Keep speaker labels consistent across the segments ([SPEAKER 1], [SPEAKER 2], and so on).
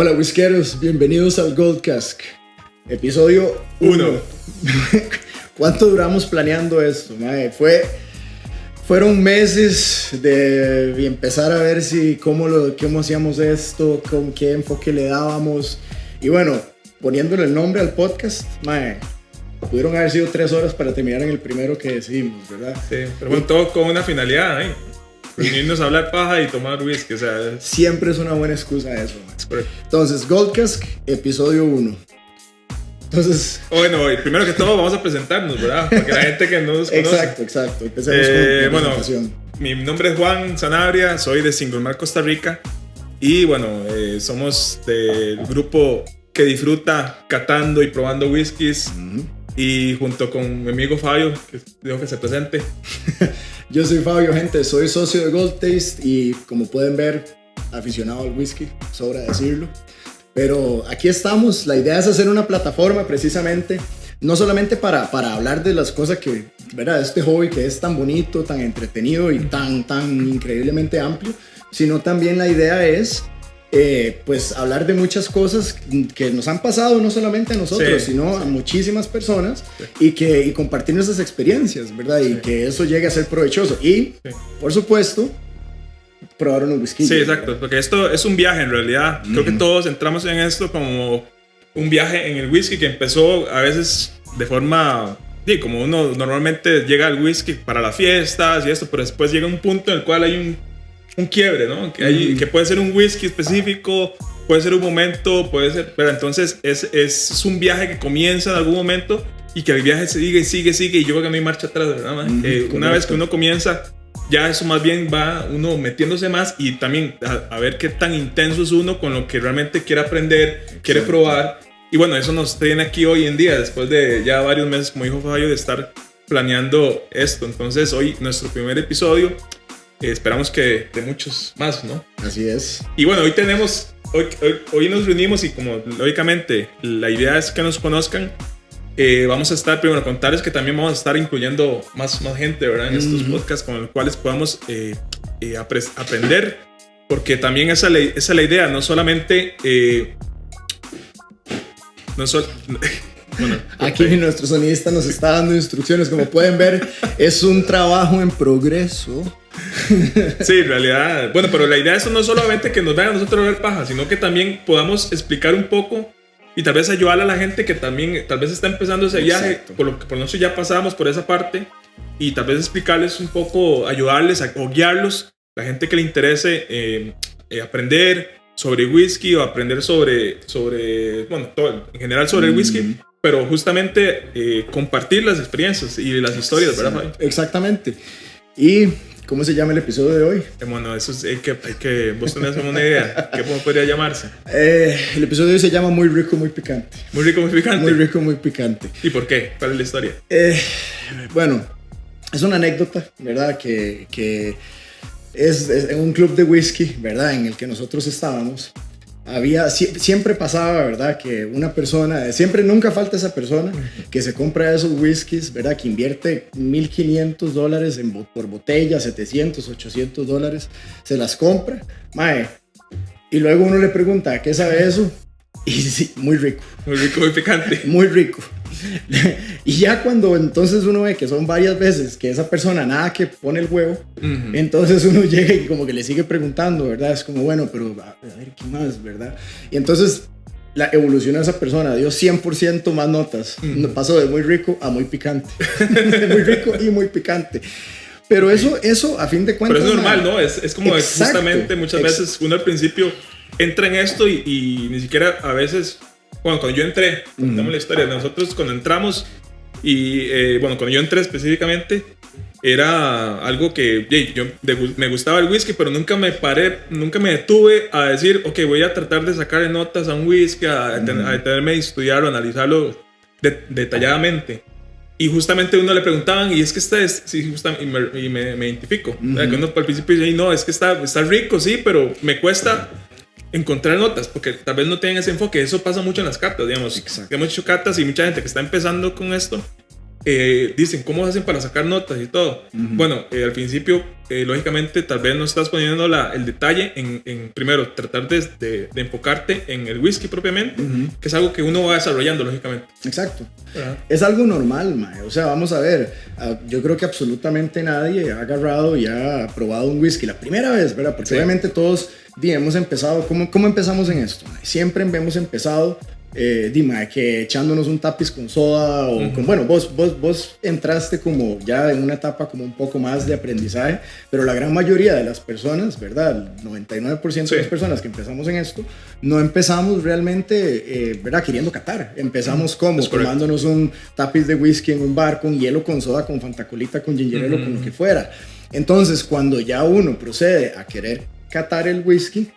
[SPEAKER 1] Hola whiskeros, bienvenidos al Gold Cask, episodio 1. ¿Cuánto duramos planeando esto? Fueron meses de empezar a ver cómo hacíamos esto, con qué enfoque le dábamos. Y bueno, poniéndole el nombre al podcast, pudieron haber sido 3 horas para terminar en el primero que decidimos, ¿verdad?
[SPEAKER 2] Sí, pero bueno, todo con una finalidad, ¿eh? Reunirnos a hablar paja y tomar whisky, o sea...
[SPEAKER 1] Siempre es una buena excusa eso, Entonces, Gold Cask, episodio 1. Entonces...
[SPEAKER 2] Bueno, primero que todo vamos a presentarnos, ¿verdad? Para que la gente que no nos conoce...
[SPEAKER 1] Exacto. Empecemos con la presentación.
[SPEAKER 2] Mi nombre es Juan Sanabria, soy de Singulmar, Costa Rica. Y bueno, somos del grupo que disfruta catando y probando whiskies. Y junto con mi amigo Fabio, que digo que se presente.
[SPEAKER 1] Yo soy Fabio, gente, soy socio de Gold Taste y como pueden ver, aficionado al whisky, sobra decirlo. Pero aquí estamos, la idea es hacer una plataforma precisamente, no solamente para hablar de las cosas que, ¿verdad? Este hobby que es tan bonito, tan entretenido y tan increíblemente amplio, sino también la idea es... pues hablar de muchas cosas que nos han pasado no solamente a nosotros, sino a muchísimas personas y compartir nuestras experiencias, ¿verdad? Y que eso llegue a ser provechoso y, por supuesto, probar unos whisky.
[SPEAKER 2] Sí, exacto, ¿verdad? Porque esto es un viaje en realidad. Creo que todos entramos en esto como un viaje en el whisky que empezó a veces de forma... Sí, como uno normalmente llega al whisky para las fiestas y esto, pero después llega un punto en el cual hay un quiebre, ¿no? Que puede ser un whisky específico, puede ser un momento, puede ser... Pero entonces es un viaje que comienza en algún momento y que el viaje sigue y yo creo que no hay marcha atrás, ¿verdad? Una vez que uno comienza, ya eso más bien va uno metiéndose más y también a ver qué tan intenso es uno con lo que realmente quiere aprender, quiere probar. Y bueno, eso nos tiene aquí hoy en día, después de ya varios meses, como dijo Fabio, de estar planeando esto. Entonces hoy, nuestro primer episodio... esperamos que de muchos más, ¿no?
[SPEAKER 1] Así es.
[SPEAKER 2] Y bueno, hoy nos reunimos y como lógicamente la idea es que nos conozcan, vamos a estar, primero contarles que también vamos a estar incluyendo más gente, ¿verdad? En estos podcasts con los cuales podamos aprender, porque también esa es la idea, no solamente... Bueno,
[SPEAKER 1] aquí nuestro sonidista nos está dando instrucciones, como pueden ver, es un trabajo en progreso.
[SPEAKER 2] Sí, en realidad, bueno, pero la idea es no solamente que nos vean a nosotros ver paja, sino que también podamos explicar un poco y tal vez ayudar a la gente que también tal vez está empezando ese viaje, por lo que por nosotros ya pasamos por esa parte, y tal vez explicarles un poco, ayudarles o guiarlos, la gente que le interese aprender sobre whisky o aprender sobre bueno, todo en general sobre el whisky, pero justamente compartir las experiencias y las historias, ¿verdad, Fabio?
[SPEAKER 1] Exactamente. Y ¿cómo se llama el episodio de hoy?
[SPEAKER 2] Bueno, eso es hay que vos tenés una idea. ¿Cómo podría llamarse?
[SPEAKER 1] El episodio de hoy se llama Muy rico, muy picante.
[SPEAKER 2] Muy rico, muy picante.
[SPEAKER 1] Muy rico, muy picante.
[SPEAKER 2] ¿Y por qué? ¿Cuál es la historia?
[SPEAKER 1] Bueno, es una anécdota, ¿verdad? Que es en un club de whisky, ¿verdad? En el que nosotros estábamos. Siempre pasaba, ¿verdad? Que una persona, nunca falta esa persona que se compra esos whiskies, ¿verdad? Que invierte $1,500 por botella, $700, $800, se las compra, y luego uno le pregunta, ¿qué sabe eso? Y sí, muy rico.
[SPEAKER 2] Muy rico, muy picante.
[SPEAKER 1] Muy rico. Y ya cuando entonces uno ve que son varias veces que esa persona nada que pone el huevo, entonces uno llega y como que le sigue preguntando, ¿verdad? Es como, bueno, pero a ver, ¿qué más, verdad? Y entonces la evolución de esa persona dio 100% más notas. Pasó de muy rico a muy picante. De muy rico y muy picante. Pero eso a fin de cuentas...
[SPEAKER 2] Pero es normal, ¿no? Es como justamente muchas veces uno al principio entra en esto y ni siquiera a veces... Bueno, cuando yo entré, contamos la historia, nosotros cuando entramos y bueno, cuando yo entré específicamente era algo que me gustaba el whisky, pero nunca me detuve a decir, ok, voy a tratar de sacarle notas a un whisky, a detenerme a estudiarlo, a analizarlo detalladamente. Y justamente uno le preguntaban, y es que y me identifico, que uno al principio dice, no, es que está rico, sí, pero me cuesta encontrar notas, porque tal vez no tienen ese enfoque. Eso pasa mucho en las catas, digamos. Hemos hecho catas y mucha gente que está empezando con esto dicen, ¿cómo hacen para sacar notas y todo? Bueno, al principio, lógicamente, tal vez no estás poniendo el detalle en primero, tratar de enfocarte en el whisky propiamente, que es algo que uno va desarrollando, lógicamente.
[SPEAKER 1] Exacto. Es algo normal, mae. O sea, vamos a ver, yo creo que absolutamente nadie ha agarrado y ha probado un whisky la primera vez, ¿verdad? Porque obviamente todos hemos empezado, ¿cómo empezamos en esto? Mae? Siempre hemos empezado que echándonos un tapiz con soda o con, bueno, vos entraste como ya en una etapa como un poco más de aprendizaje, pero la gran mayoría de las personas, ¿verdad? El 99% de las personas que empezamos en esto, no empezamos realmente, ¿verdad? Queriendo catar. Empezamos como tomándonos un tapiz de whisky en un bar con hielo, con soda, con fantacolita, con ginger ale, con lo que fuera. Entonces, cuando ya uno procede a querer catar el whisky,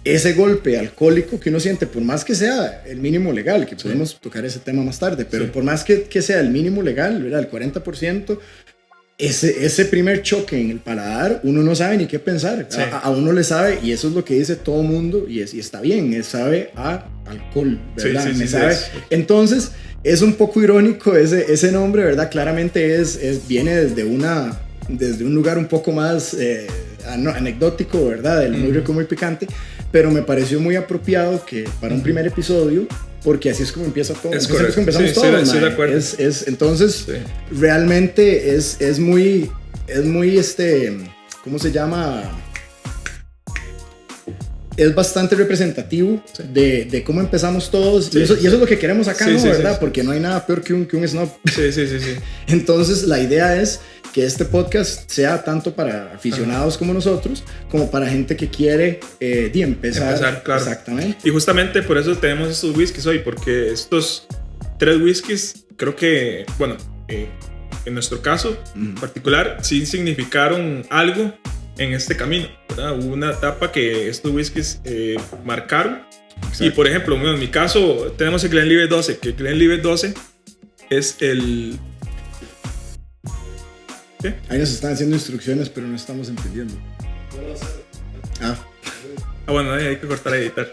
[SPEAKER 1] ese golpe alcohólico que uno siente, por más que sea el mínimo legal, que podemos tocar ese tema más tarde, pero por más que sea el mínimo legal, ¿verdad? El 40%, ese primer choque en el paladar, uno no sabe ni qué pensar. A uno le sabe, y eso es lo que dice todo el mundo, y está bien, sabe a alcohol, ¿verdad? Sabe. Entonces, es un poco irónico ese nombre, ¿verdad? Claramente viene desde un lugar un poco más anecdótico, ¿verdad? Del muy rico, muy picante, pero me pareció muy apropiado que para un primer episodio, porque así es como empieza todo.
[SPEAKER 2] Es correcto.
[SPEAKER 1] Como empezamos todos,
[SPEAKER 2] sí, de acuerdo.
[SPEAKER 1] Entonces, realmente es muy, ¿cómo se llama? Es bastante representativo de cómo empezamos todos, y eso es lo que queremos acá, ¿no? ¿Verdad? Porque no hay nada peor que un snob. Sí. Entonces, la idea es que este podcast sea tanto para aficionados como nosotros, como para gente que quiere empezar. Claro. Exactamente.
[SPEAKER 2] Y justamente por eso tenemos estos whiskies hoy, porque estos 3 whiskies, creo que, bueno, en nuestro caso particular, sí significaron algo en este camino, ¿verdad? Hubo una etapa que estos whiskies marcaron. Exacto. Y por ejemplo, en mi caso tenemos el Glenlivet 12, que el Glenlivet 12 es el...
[SPEAKER 1] ¿Qué? Ahí nos están haciendo instrucciones, pero no estamos entendiendo.
[SPEAKER 2] Bueno, hay que cortar a editar.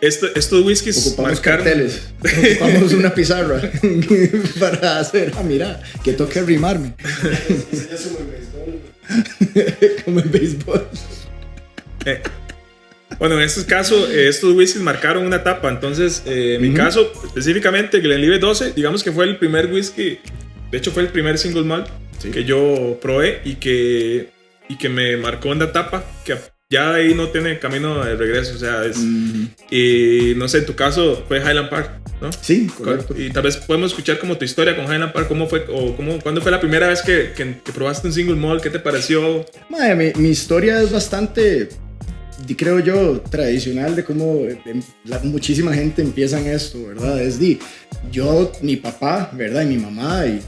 [SPEAKER 2] Estos whiskies
[SPEAKER 1] ocupamos
[SPEAKER 2] marcaron...
[SPEAKER 1] carteles, ocupamos una pizarra para hacer, mira, que toque rimarme. Como en béisbol.
[SPEAKER 2] Bueno, en este caso, estos whiskies marcaron una etapa. Entonces, en mi caso, específicamente, Glenlivet 12, digamos que fue el primer whisky, de hecho fue el primer single malt que yo probé y que me marcó una etapa que ya de ahí no tiene camino de regreso. O sea, y no sé, en tu caso fue Highland Park, ¿no?
[SPEAKER 1] Sí, correcto.
[SPEAKER 2] Y tal vez podemos escuchar como tu historia con Highland Park, cómo fue, o cuándo fue la primera vez que probaste un single malt, ¿qué te pareció?
[SPEAKER 1] Mi historia es bastante, creo yo, tradicional de cómo muchísima gente empieza en esto, ¿verdad? Mi papá, ¿verdad? Y mi mamá y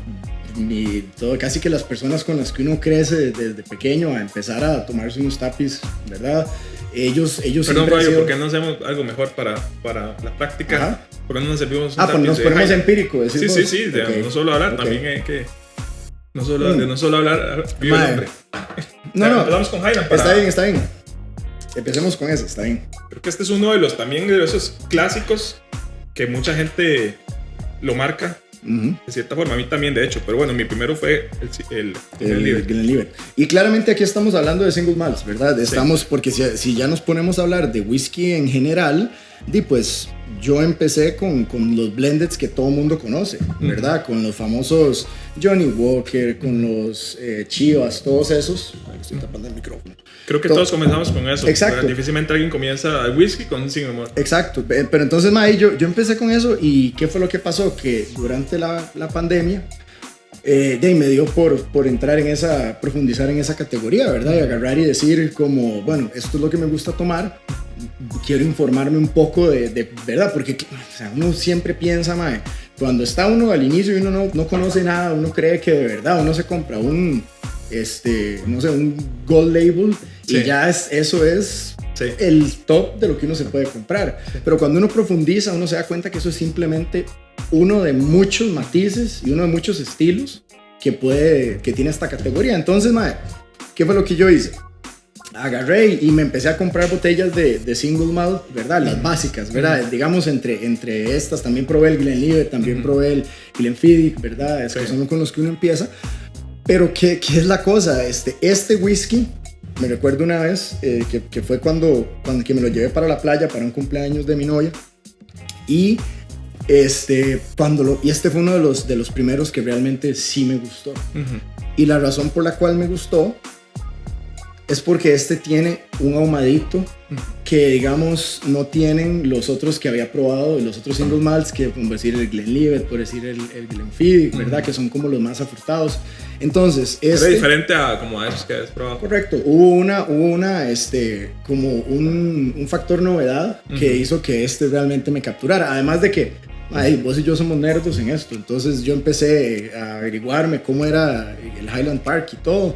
[SPEAKER 1] casi que las personas con las que uno crece desde pequeño a empezar a tomarse unos tapis, ¿verdad? Ellos
[SPEAKER 2] Perdón, Fabio, ¿por qué no hacemos algo mejor para la práctica? Ajá. ¿Por qué no nos servimos un
[SPEAKER 1] pues nos ponemos empírico,
[SPEAKER 2] sí, okay. No solo hablar, también hay que no solo hablar, vive el hombre.
[SPEAKER 1] No.
[SPEAKER 2] Empezamos con Highland para...
[SPEAKER 1] Está bien. Empecemos con eso, está bien.
[SPEAKER 2] Creo que este es uno de esos clásicos que mucha gente lo marca. De cierta forma, a mí también, de hecho, pero bueno, mi primero fue el
[SPEAKER 1] Glenlivet. Y claramente aquí estamos hablando de single malts, ¿verdad? Estamos, porque si ya nos ponemos a hablar de whisky en general, pues yo empecé con los blendeds que todo mundo conoce, ¿verdad? Con los famosos Johnny Walker, con los Chivas, todos esos. Estoy tapando el micrófono.
[SPEAKER 2] Creo que todos comenzamos con eso.
[SPEAKER 1] Exacto.
[SPEAKER 2] Difícilmente alguien comienza el whisky con un single malt.
[SPEAKER 1] Exacto. Pero entonces, yo empecé con eso, y ¿qué fue lo que pasó? Que durante la pandemia, me dio por entrar profundizar en esa categoría, ¿verdad? Y agarrar y decir como, bueno, esto es lo que me gusta tomar, quiero informarme un poco de ¿verdad? Porque uno siempre piensa, cuando está uno al inicio y uno no conoce nada, uno cree que de verdad uno se compra un gold label y ya eso es el top de lo que uno se puede comprar. Pero cuando uno profundiza, uno se da cuenta que eso es simplemente uno de muchos matices y uno de muchos estilos que tiene esta categoría. Entonces, ¿qué fue lo que yo hice? agarré y me empecé a comprar botellas de single malt, ¿verdad? Las básicas, ¿verdad? Digamos, entre estas también probé el Glenlivet, también probé el Glenfiddich, ¿verdad? Es que son con los que uno empieza. Pero, ¿qué es la cosa? Este whisky, me recuerdo una vez que fue cuando que me lo llevé para la playa, para un cumpleaños de mi novia. Y este fue uno de los primeros que realmente sí me gustó. Y la razón por la cual me gustó es porque tiene un ahumadito que, digamos, no tienen los otros que había probado, los otros single malts, que por decir el Glenlivet, por decir el Glenfiddich, ¿verdad? Que son como los más afrutados. Entonces,
[SPEAKER 2] era diferente a esos que habías probado.
[SPEAKER 1] Correcto. Hubo como un factor novedad que hizo que realmente me capturara. Además de que vos y yo somos nerdos en esto. Entonces yo empecé a averiguarme cómo era el Highland Park y todo.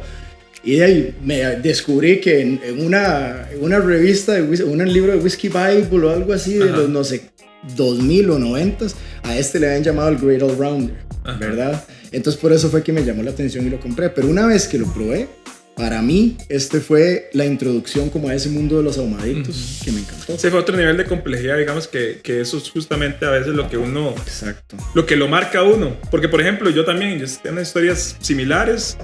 [SPEAKER 1] Y de ahí me descubrí que en una revista, un libro de Whiskey Bible o algo así, de los, no sé, 2000 o 90, a le habían llamado el Great All Rounder, ¿verdad? Entonces por eso fue que me llamó la atención y lo compré. Pero una vez que lo probé, para mí, fue la introducción como a ese mundo de los ahumaditos que me encantó.
[SPEAKER 2] Sí, fue otro nivel de complejidad, digamos, que eso es justamente a veces lo que uno...
[SPEAKER 1] Exacto.
[SPEAKER 2] Lo que lo marca a uno. Porque, por ejemplo, yo tengo historias similares.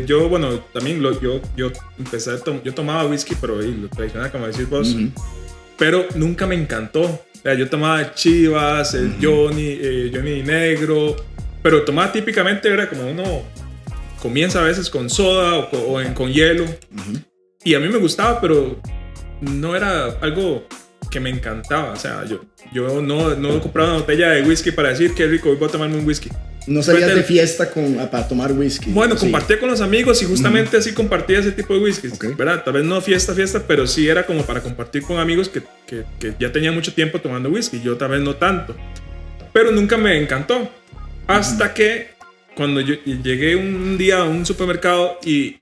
[SPEAKER 2] Yo, bueno, también yo empecé yo tomaba whisky, pero lo tradicional, como decís vos. Pero nunca me encantó. O sea, yo tomaba Chivas, el Johnny Negro, pero tomaba típicamente, era como uno... comienza a veces con soda con hielo. Y a mí me gustaba, pero no era algo que me encantaba. O sea, yo no compraba una botella de whisky para decir qué rico, hoy voy a tomarme un whisky.
[SPEAKER 1] No salías de fiesta para tomar whisky.
[SPEAKER 2] Bueno, compartía con los amigos y justamente así compartía ese tipo de whisky. ¿Verdad? Tal vez no fiesta, pero sí era como para compartir con amigos que ya tenían mucho tiempo tomando whisky. Yo tal vez no tanto. Pero nunca me encantó. Hasta que cuando yo llegué un día a un supermercado y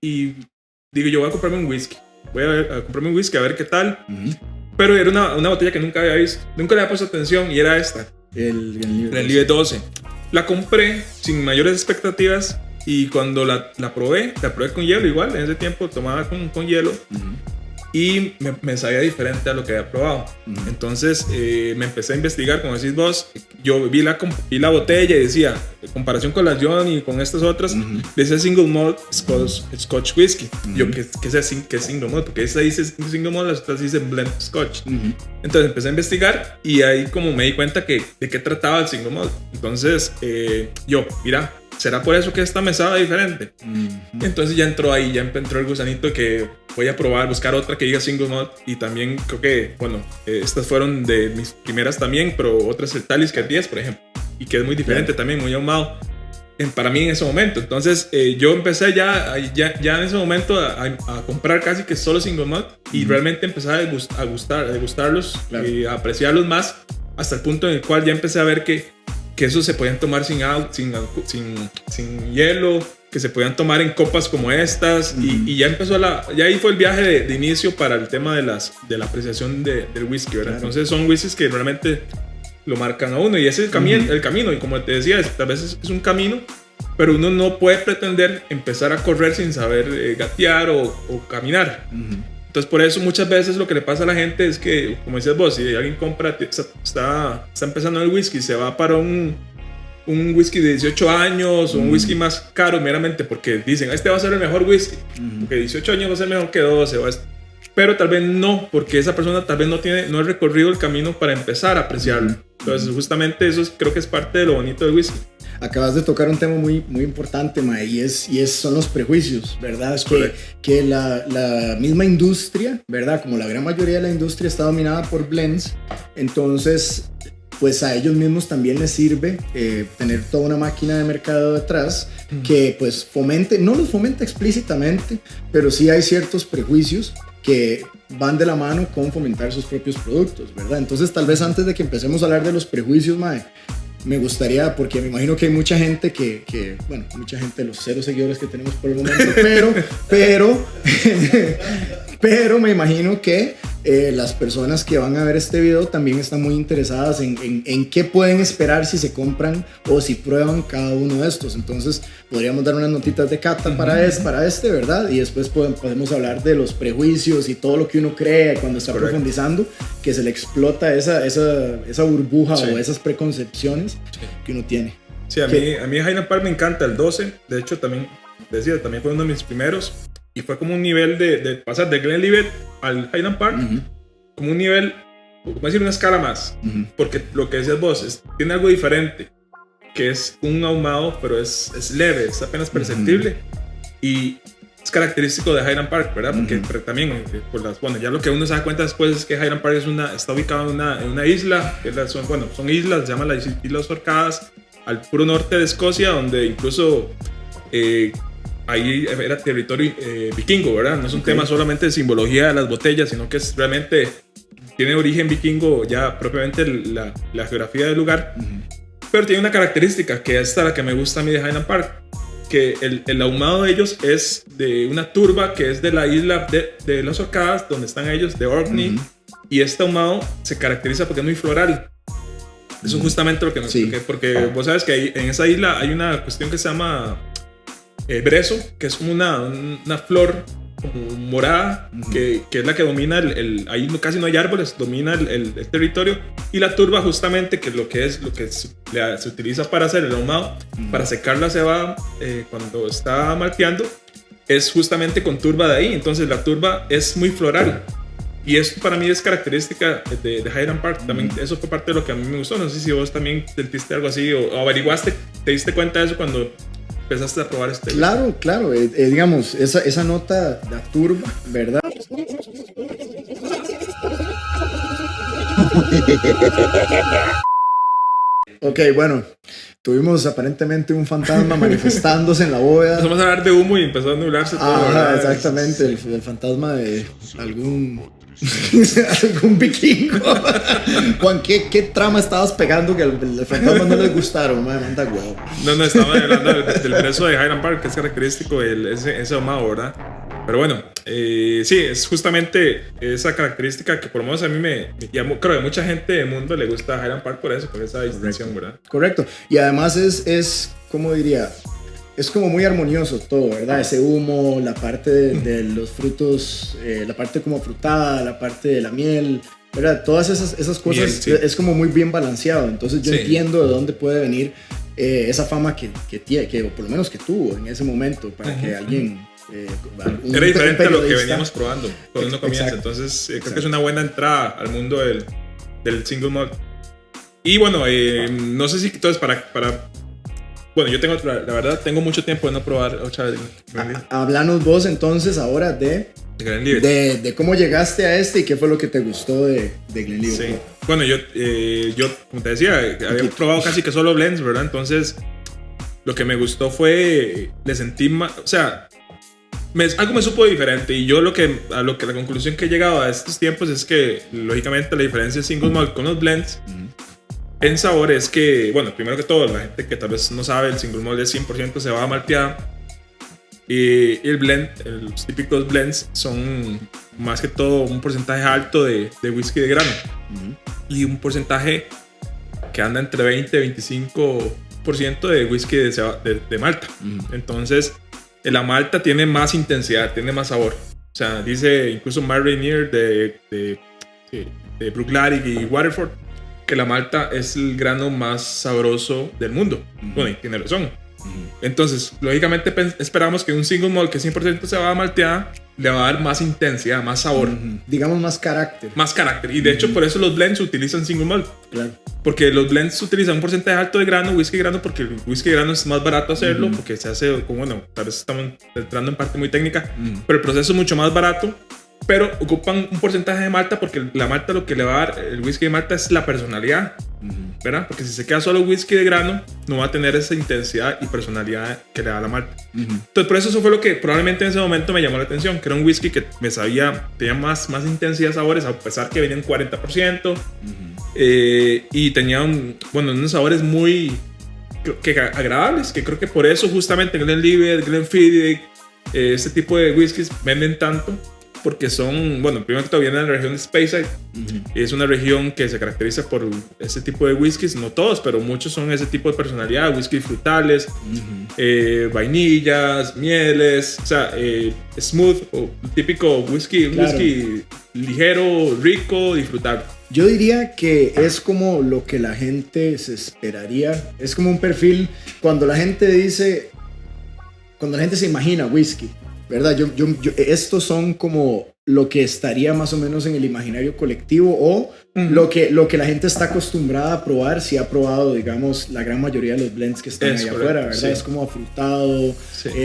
[SPEAKER 2] digo, yo voy a comprarme un whisky. Voy a comprarme un whisky a ver qué tal. Pero era una botella que nunca había visto. Nunca le había puesto atención y era esta.
[SPEAKER 1] El
[SPEAKER 2] Glenlivet 12. La compré sin mayores expectativas y cuando la probé con hielo igual. En ese tiempo tomaba con hielo. Y me sabía diferente a lo que había probado. Entonces me empecé a investigar, como decís vos. Yo vi la botella y decía, en comparación con la John y con estas otras, decía single malt Scotch whisky. Yo, ¿qué es single malt? Porque esa dice single malt, las otras dicen blend Scotch. Entonces empecé a investigar y ahí como me di cuenta de qué trataba el single malt. Entonces mira, ¿será por eso que esta me sabe diferente? Entonces ya entró el gusanito que voy a probar, buscar otra que diga single malt. Y también creo que, bueno, estas fueron de mis primeras también, pero otras el Talisker 10, por ejemplo, y que es muy diferente también, muy ahumado para mí en ese momento. Entonces yo empecé ya en ese momento a comprar casi que solo single malt y realmente empecé a degustarlos y a apreciarlos más, hasta el punto en el cual ya empecé a ver que esos se podían tomar sin hielo, que se podían tomar en copas como estas. Y ya empezó ya ahí fue el viaje de inicio para el tema de la apreciación del whisky, ¿verdad? Claro. Entonces son whiskies que realmente lo marcan a uno y ese es el camino. Y como te decía, tal vez es un camino, pero uno no puede pretender empezar a correr sin saber gatear o caminar. Entonces por eso muchas veces lo que le pasa a la gente es que, como decías vos, si alguien está empezando el whisky, se va para un whisky de 18 años o un whisky más caro meramente porque dicen, este va a ser el mejor whisky, porque 18 años va a ser mejor que 12 pero tal vez no, porque esa persona tal vez no ha recorrido el camino para empezar a apreciarlo. Entonces justamente eso creo que es parte de lo bonito del whisky.
[SPEAKER 1] Acabas de tocar un tema muy, muy importante, Mae, y son los prejuicios, ¿verdad? Es que la misma industria, ¿verdad? Como la gran mayoría de la industria está dominada por blends, entonces pues a ellos mismos también les sirve tener toda una máquina de mercado detrás que pues no los fomenta explícitamente, pero sí hay ciertos prejuicios que van de la mano con fomentar sus propios productos, ¿verdad? Entonces tal vez antes de que empecemos a hablar de los prejuicios, Mae, me gustaría, porque me imagino que hay mucha gente bueno, mucha gente, los 0 seguidores que tenemos por el momento, pero me imagino que las personas que van a ver este video también están muy interesadas en qué pueden esperar si se compran o si prueban cada uno de estos. Entonces podríamos dar unas notitas de cata para este, ¿verdad? Y después podemos hablar de los prejuicios y todo lo que uno cree cuando está profundizando, que se le explota esa burbuja o esas preconcepciones que uno tiene.
[SPEAKER 2] Sí, a mí Highland Park me encanta el 12. De hecho, también fue uno de mis primeros. Y fue como un nivel de pasar de Glenlivet al Highland Park, como un nivel, como decir, una escala más. Porque lo que decías vos, tiene algo diferente, que es un ahumado, pero es leve, es apenas perceptible. Y es característico de Highland Park, ¿verdad? Porque también, bueno, ya lo que uno se da cuenta después es que Highland Park está ubicado en una isla, que son islas, se llaman las Islas Orcadas, al puro norte de Escocia, donde incluso ahí era territorio vikingo, ¿verdad? No es un tema solamente de simbología de las botellas, sino que realmente tiene origen vikingo ya propiamente la geografía del lugar. Pero tiene una característica que es la que me gusta a mí de Highland Park, que el ahumado de ellos es de una turba que es de la isla de las Orcadas, donde están ellos, de Orkney, y este ahumado se caracteriza porque es muy floral. Eso es justamente lo que porque vos sabes que en esa isla hay una cuestión que se llama brezo, que es como una flor como morada, que es la que domina ahí casi no hay árboles, domina el territorio, y la turba justamente, que es lo que se utiliza para hacer el ahumado, para secar la cebada cuando está malteando, es justamente con turba de ahí. Entonces la turba es muy floral. Y esto para mí es característica de Highland Park. También eso fue parte de lo que a mí me gustó. No sé si vos también sentiste algo así o averiguaste, te diste cuenta de eso cuando empezaste a probar este.
[SPEAKER 1] Claro. Digamos, esa nota de turba, ¿verdad? Ok, bueno, tuvimos aparentemente un fantasma manifestándose en la bóveda.
[SPEAKER 2] Empezamos a hablar de humo y empezó a nublarse todo.
[SPEAKER 1] Exactamente, el fantasma de algún vikingo. Juan, ¿qué trama estabas pegando que el fantasma no les gustaron? Man, anda guau.
[SPEAKER 2] No, estaba hablando del brezo de Highland Park, que es característico ese ahumado, ¿verdad? Pero bueno, sí, es justamente esa característica que por lo menos a mí creo que a mucha gente del mundo le gusta Highland Park por eso, por esa distinción, ¿verdad?
[SPEAKER 1] Correcto. Y además es como diría, es como muy armonioso todo, ¿verdad? Ese humo, la parte de los frutos, la parte como frutada, la parte de la miel, ¿verdad? Todas esas cosas miel, sí. Es como muy bien balanceado. Entonces yo entiendo de dónde puede venir esa fama que por lo menos que tuvo en ese momento, para que alguien...
[SPEAKER 2] era diferente a lo que veníamos probando cuando uno comienza. Entonces creo que es una buena entrada al mundo del single malt. Y bueno, no sé si entonces para bueno, yo la verdad tengo mucho tiempo de no probar otra vez.
[SPEAKER 1] Háblanos vos entonces ahora de cómo llegaste a este y qué fue lo que te gustó de Glenlivet. Sí.
[SPEAKER 2] Bueno, yo como te decía, había probado casi que solo blends, ¿verdad? Entonces lo que me gustó fue le sentí más, o sea, algo me supo diferente. Y yo la conclusión que he llegado a estos tiempos es que lógicamente la diferencia de single malt con los blends en sabor es que, bueno, primero que todo, la gente que tal vez no sabe, el single malt es 100% cebada malteada, y el blend, los típicos blends son más que todo un porcentaje alto de whisky de grano, y un porcentaje que anda entre 20 y 25% de whisky de malta. Entonces la malta tiene más intensidad, tiene más sabor. O sea, dice incluso Mark Rainier de Bruichladdich y Waterford que la malta es el grano más sabroso del mundo. Bueno, y tiene razón. Entonces, lógicamente esperamos que un single malt que 100% se va a malteada le va a dar más intensidad, más sabor.
[SPEAKER 1] Digamos más carácter.
[SPEAKER 2] Más carácter. Y de hecho por eso los blends utilizan single malt.
[SPEAKER 1] Claro.
[SPEAKER 2] Porque los blends utilizan un porcentaje alto de grano, whisky de grano, porque el whisky de grano es más barato hacerlo, porque se hace, como bueno, tal vez estamos entrando en parte muy técnica, pero el proceso es mucho más barato. Pero ocupan un porcentaje de malta porque la malta lo que le va a dar el whisky de malta es la personalidad, ¿verdad? Porque si se queda solo whisky de grano no va a tener esa intensidad y personalidad que le da la malta. Entonces por eso fue lo que probablemente en ese momento me llamó la atención, que era un whisky que tenía más intensidad de sabores, a pesar que venía en 40%, y tenía unos sabores muy agradables, que creo que por eso justamente Glenlivet, Glenfiddich, este tipo de whiskies venden tanto. porque son, bueno, primero que todo viene de la región de Speyside. Y es una región que se caracteriza por ese tipo de whiskies, no todos, pero muchos son ese tipo de personalidad, whisky frutales, vainillas, mieles, o sea, smooth, o típico whisky, un whisky ligero, rico, disfrutable.
[SPEAKER 1] Yo diría que es como lo que la gente se esperaría, es como un perfil, cuando la gente se imagina whisky, ¿verdad? Estos son como lo que estaría más o menos en el imaginario colectivo o lo que la gente está acostumbrada a probar si ha probado, digamos, la gran mayoría de los blends que están allá afuera, ¿verdad? Sí. Es como afrutado,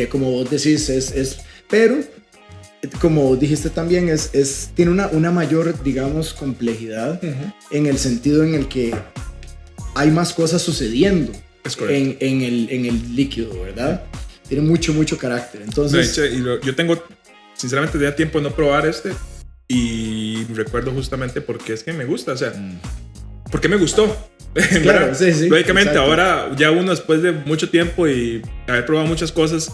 [SPEAKER 1] como vos decís, pero como dijiste también, tiene una mayor, digamos, complejidad en el sentido en el que hay más cosas sucediendo en el líquido, ¿verdad? Tiene mucho carácter. Entonces,
[SPEAKER 2] yo tengo, sinceramente, ya tiempo de no probar y recuerdo justamente porque es que me gusta, o sea, porque me gustó.
[SPEAKER 1] Claro, sí,
[SPEAKER 2] lógicamente, exacto. Ahora ya uno después de mucho tiempo y haber probado muchas cosas,